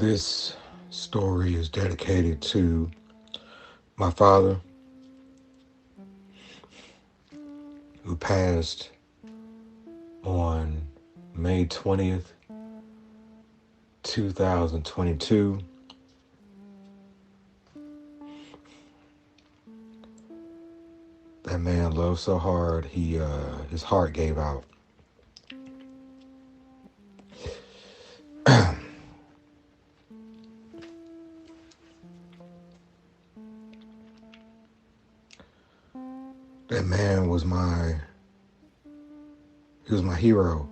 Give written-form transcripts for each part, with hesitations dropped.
This story is dedicated to my father, who passed on May 20th, 2022. That man loved so hard, his heart gave out. That man was he was my hero.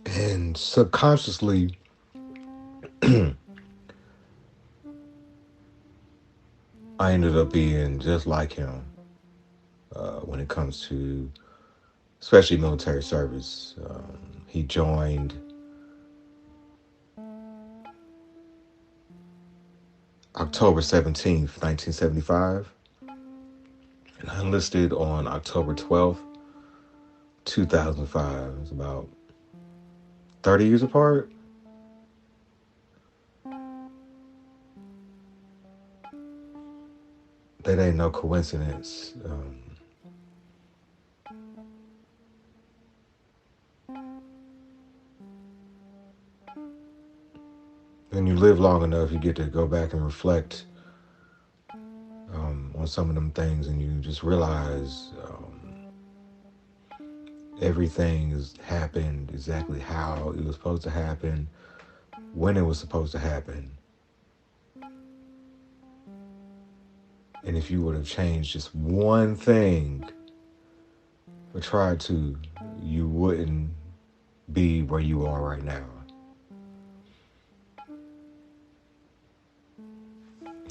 And subconsciously, I ended up being just like him when it comes to, especially military service. He joined October 17th, 1975, and I enlisted on October 12th, 2005. It's about 30 years apart. That ain't no coincidence. When you live long enough, you get to go back and reflect on some of them things, and you just realize everything has happened exactly how it was supposed to happen, when it was supposed to happen. And if you would have changed just one thing or tried to, you wouldn't be where you are right now.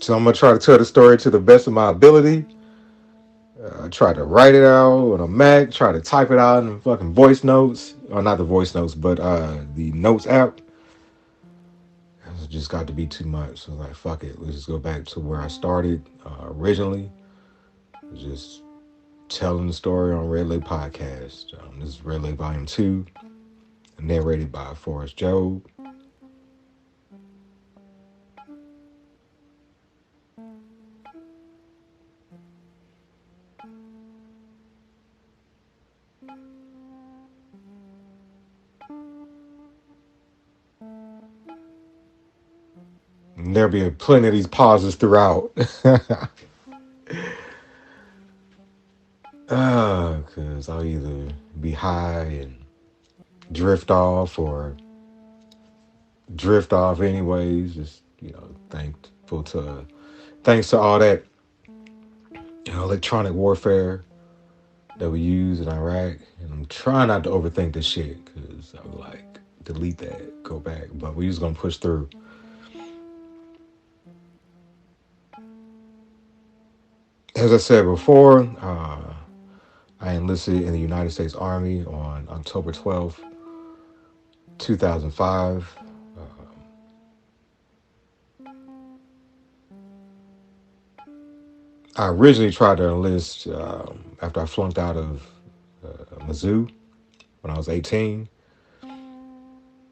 So I'm gonna try to tell the story to the best of my ability. I try to write it out on a Mac, try to type it out in fucking voice notes. Or not the voice notes, but the notes app. It just got to be too much. So I was like, fuck it. Let's just go back to where I started originally. Just telling the story on Red Lake Podcast. This is Red Lake Volume 2, narrated by Forrest Job. And there'll be plenty of these pauses throughout. Because I'll either be high and drift off or drift off anyways. Just, thanks to all that electronic warfare that we use in Iraq. And I'm trying not to overthink this shit because I was like, delete that, go back. But we just gonna push through. As I said before, I enlisted in the United States Army on October 12th, 2005. I originally tried to enlist after I flunked out of Mizzou when I was 18,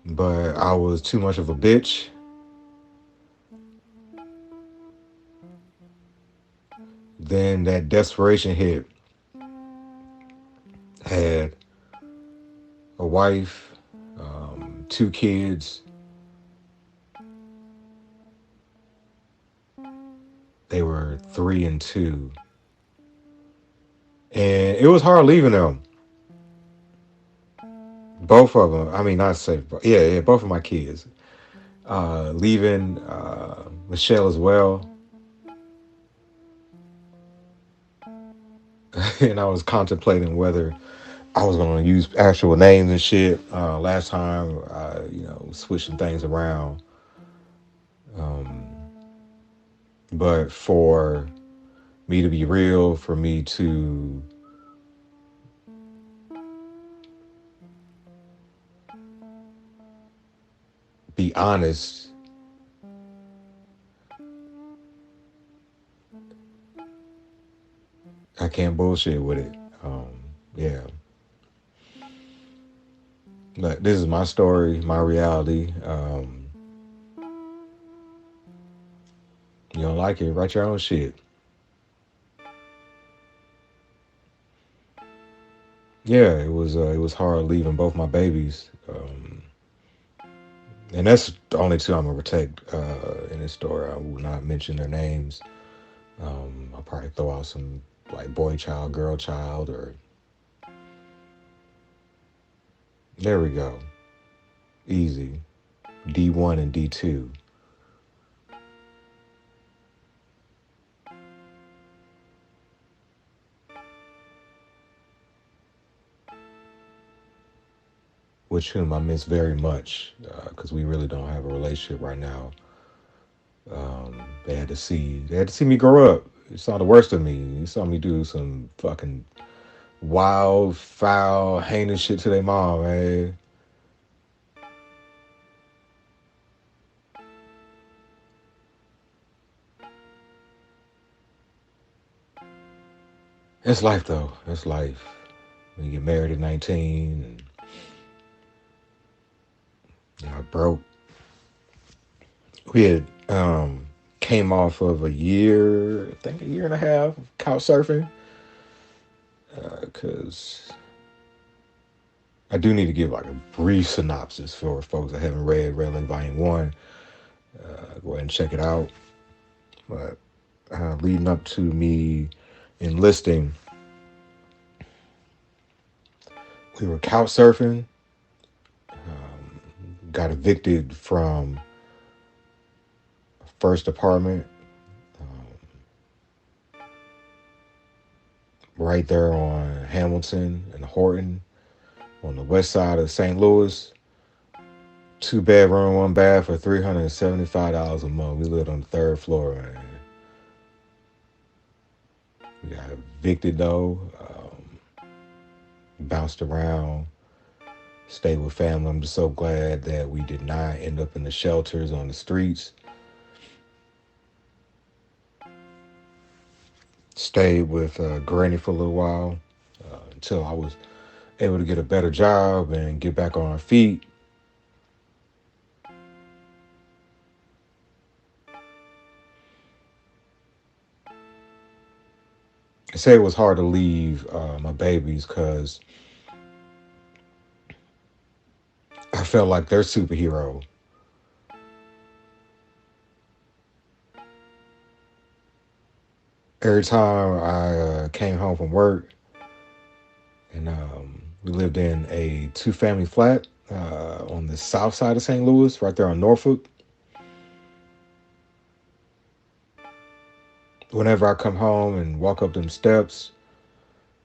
but I was too much of a bitch. Then that desperation hit. Had a wife, 2 kids. They were 3 and 2, and it was hard leaving them. Both of them. I mean, not say, yeah, both of my kids. Leaving Michelle as well, and I was contemplating whether I was going to use actual names and shit. Last time, switching things around. Um, but for me to be real, for me to be honest, can't bullshit with it. Yeah, but this is my story, my reality. You don't like it, write your own shit. Yeah, it was hard leaving both my babies, and that's the only two I'm gonna protect in this story. I will not mention their names. I'll probably throw out some like boy child, girl child, or there we go, easy. D1 and D2, which whom I miss very much because we really don't have a relationship right now. They had to see me grow up. They saw the worst of me. They saw me do some fucking wild, foul, heinous shit to their mom, man. It's life though. It's life. When you get married at 19 and broke. We had came off of a year, I think a year and a half of couch surfing. Because I do need to give like a brief synopsis for folks that haven't read Red Lake Volume 1. Go ahead and check it out. But leading up to me enlisting, we were couch surfing, got evicted from first apartment right there on Hamilton and Horton on the west side of St. Louis. 2 bedroom, 1 bath for $375 a month. We lived on the third floor, man. We got evicted though. Bounced around, stayed with family. I'm just so glad that we did not end up in the shelters on the streets. Stayed with Granny for a little while until I was able to get a better job and get back on our feet. I say it was hard to leave my babies because I felt like they're superhero. Every time I came home from work, and we lived in a two-family flat on the south side of St. Louis, right there on Norfolk. Whenever I come home and walk up them steps,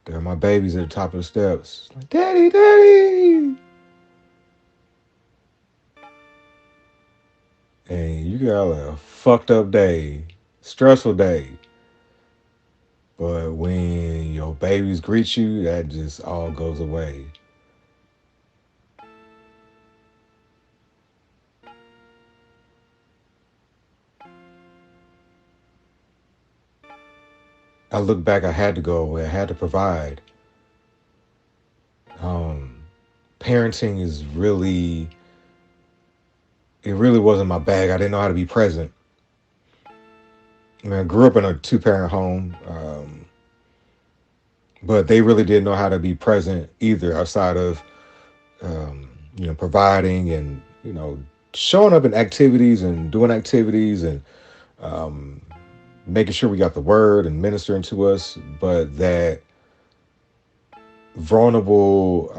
there are my babies at the top of the steps. Like, Daddy, Daddy! And you got a fucked up day, stressful day. But when your babies greet you, that just all goes away. I look back, I had to go away, I had to provide. Um, Parenting it really wasn't my bag. I didn't know how to be present. I mean, I grew up in a two-parent home, but they really didn't know how to be present either outside of, providing and, showing up in activities and doing activities and um, making sure we got the word and ministering to us, but that vulnerable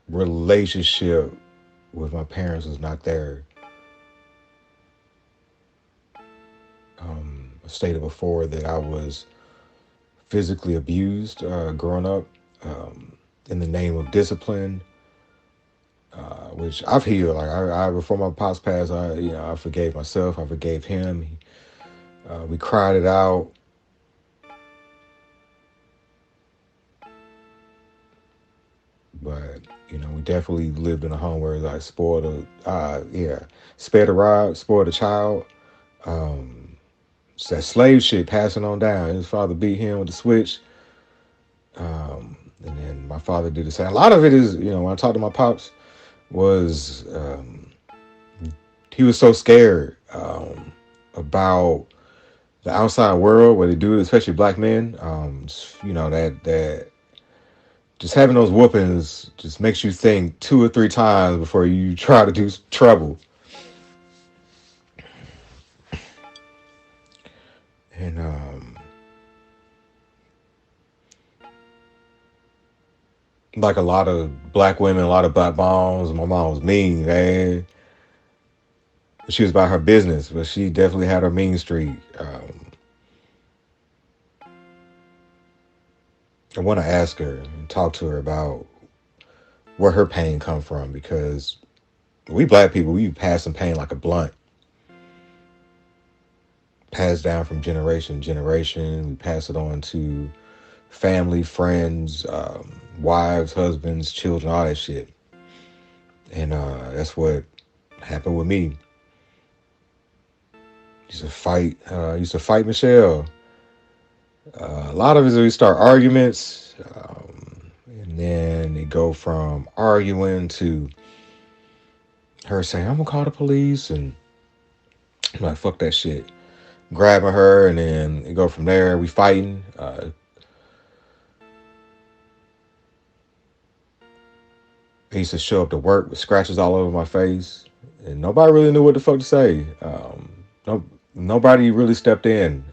relationship with my parents was not there. I stated before that I was physically abused growing up in the name of discipline, which I've healed. Like I before my pops passed, I forgave myself. I forgave him. We cried it out. But we definitely lived in a home where like spoiled a, yeah, spared a rod, spoiled a child. Um, It's that slave shit passing on down. His father beat him with the switch. And then my father did the same. A lot of it is, when I talked to my pops, was he was so scared about the outside world, what they do, especially black men. That just having those whoopings just makes you think 2 or 3 times before you try to do trouble. And like a lot of black women, a lot of black moms, my mom was mean, man. She was about her business, but she definitely had her mean streak. I want to ask her and talk to her about where her pain come from, because we black people, we pass some pain like a blunt, passed down from generation to generation. We pass it on to family, friends, wives, husbands, children, all that shit. And that's what happened with me. Used to fight Michelle. A lot of it is we start arguments, and then it go from arguing to her saying, "I'm gonna call the police," and I'm like, "Fuck that shit." Grabbing her, and then it go from there. We fighting. I used to show up to work with scratches all over my face, and nobody really knew what the fuck to say. No, nobody really stepped in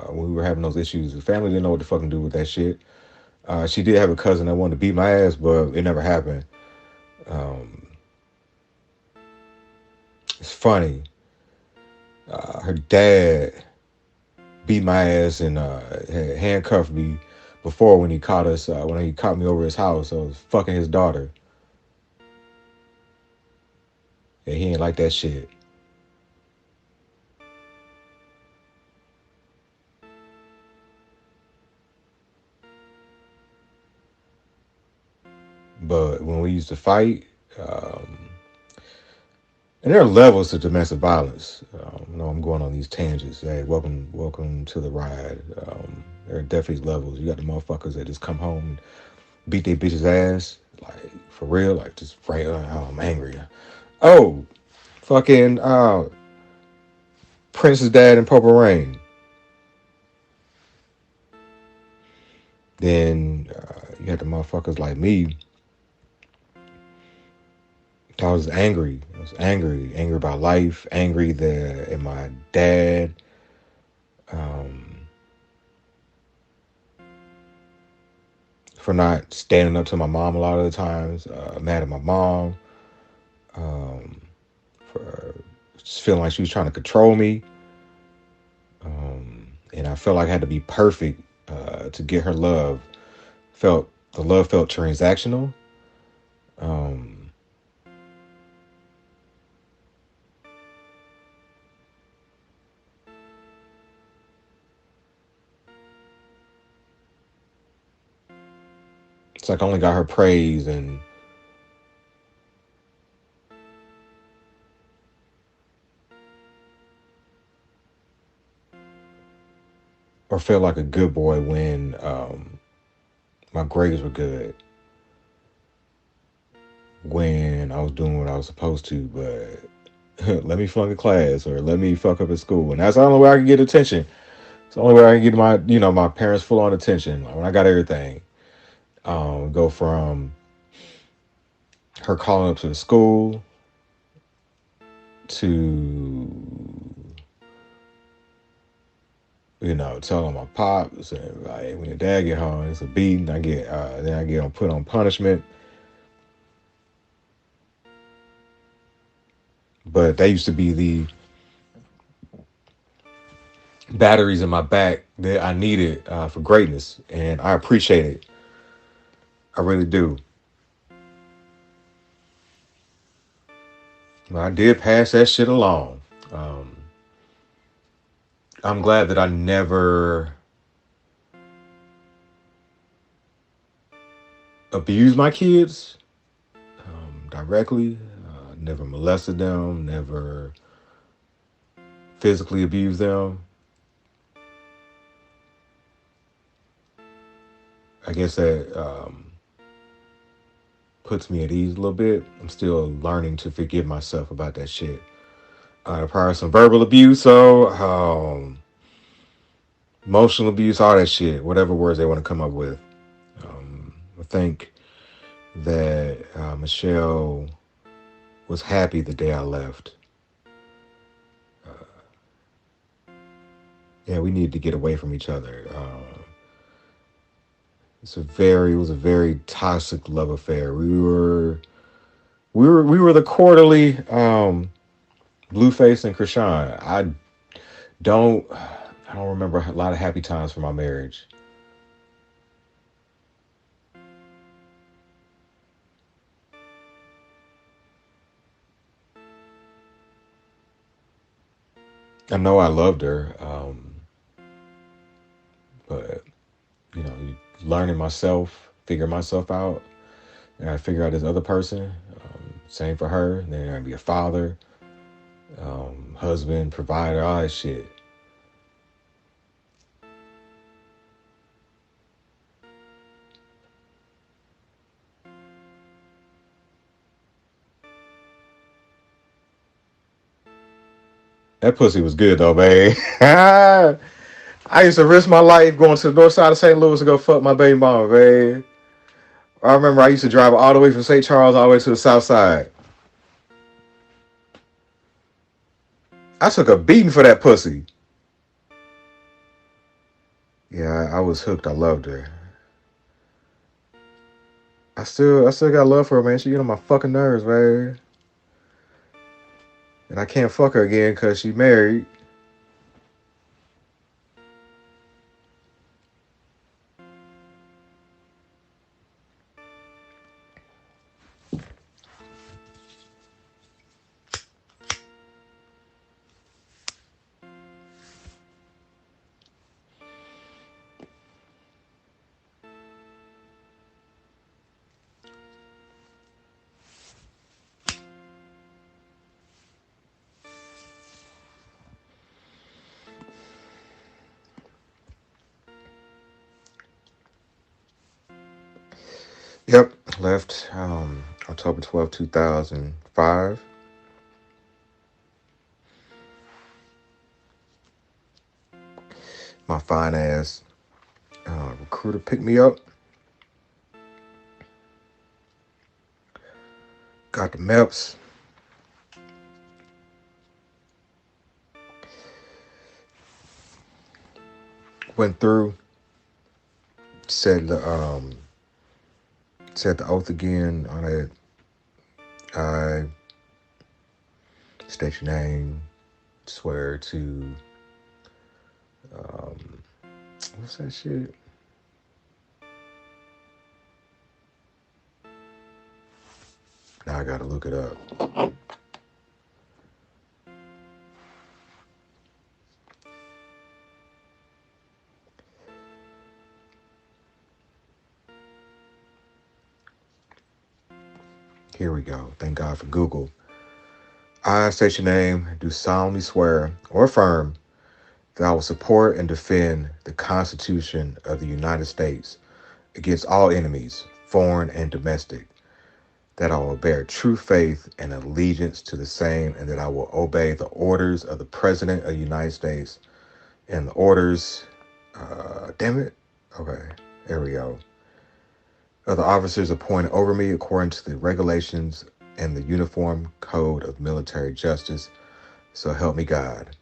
when we were having those issues. The family didn't know what to fucking do with that shit. She did have a cousin that wanted to beat my ass, but it never happened. Um, it's funny. Her dad beat my ass and had handcuffed me before when he caught us. When he caught me over his house, I was fucking his daughter, and he ain't like that shit. But when we used to fight, um, and there are levels to domestic violence. I'm going on these tangents. Hey, welcome to the ride. There are definitely levels. You got the motherfuckers that just come home and beat their bitch's ass, like for real, like just right. Oh, I'm angry. Oh, fucking Prince's dad in Purple Rain. Then you had the motherfuckers like me. I was angry. I was angry about life, angry at my dad. Um, for not standing up to my mom a lot of the times. Mad at my mom um, for just feeling like she was trying to control me. And I felt like I had to be perfect to get her love. The love felt transactional. Um, it's like I only got her praise and or felt like a good boy when my grades were good, when I was doing what I was supposed to, but let me flunk a class or let me fuck up at school, and that's the only way I can get attention. It's the only way I can get my parents full on attention. Like when I got everything, go from her calling up to the school to telling my pops and like when your dad get home, it's a beating. Then I get put on punishment. But that used to be the batteries in my back that I needed for greatness, and I appreciate it. I really do. I did pass that shit along. Um, I'm glad that I never abused my kids directly, never molested them, never physically abused them. I guess that puts me at ease a little bit. I'm still learning to forgive myself about that shit. Prior some verbal abuse, so emotional abuse, all that shit, whatever words they want to come up with. I think that Michelle was happy the day I left. Yeah, we needed to get away from each other. It was a very toxic love affair. We were the quarterly Blueface and Krishan. Don't I don't remember a lot of happy times from my marriage. I know I loved her, but learning myself, figuring myself out, and I figure out this other person. Same for her. And then I be a father, husband, provider, all that shit. That pussy was good though, babe. I used to risk my life going to the north side of St. Louis to go fuck my baby mama, babe. I remember I used to drive all the way from St. Charles all the way to the south side. I took a beating for that pussy. Yeah, I was hooked. I loved her. I still got love for her, man. She get on my fucking nerves, man. And I can't fuck her again because she married. Yep, left October 12th, 2005. My fine ass recruiter picked me up. Got the MEPS. Went through. Said the oath again on it. I state your name. Swear to um, what's that shit? Now I gotta look it up. Here we go. Thank God for Google. I state your name. Do solemnly swear or affirm that I will support and defend the Constitution of the United States against all enemies, foreign and domestic, that I will bear true faith and allegiance to the same, and that I will obey the orders of the President of the United States and the orders, damn it, okay, there we go, of the officers appointed over me according to the regulations and the Uniform Code of Military Justice. So help me God.